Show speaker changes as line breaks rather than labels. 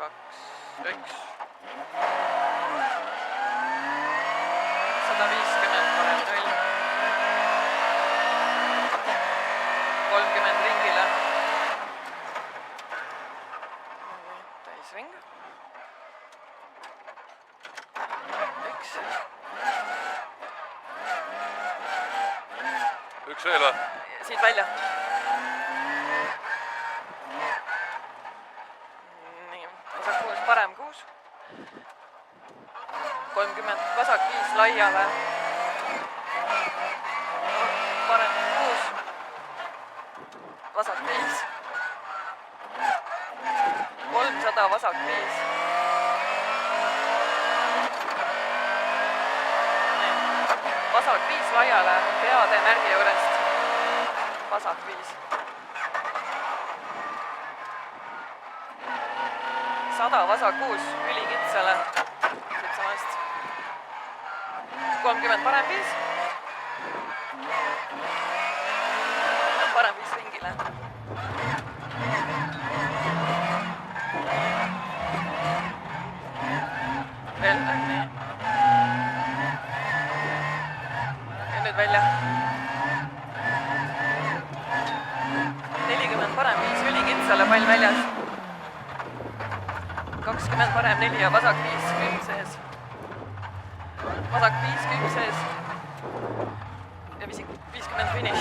kaks, üks. 150 parem 0. 30 ringile. Täisring. Üks.
Üks veel või?
Siit välja. Nii, vasak 6, parem 6. 30, vasak 5 laiale. Parem 6. Vasak 5. 300, vasak 5. Vasak 5 laiale, peade märgi juurest. Vasak 5. 100, vasak 6, ülikitsale. Siit samast. 30, parem 5. Parem 5 ringile. Veel, nii. Ja nüüd välja. 40, parem 5, ülikitsale, pall väljas. 20, parem 4 ja vasak 5, külm sees. Vasak 5, külm sees. Ja 50 finiš.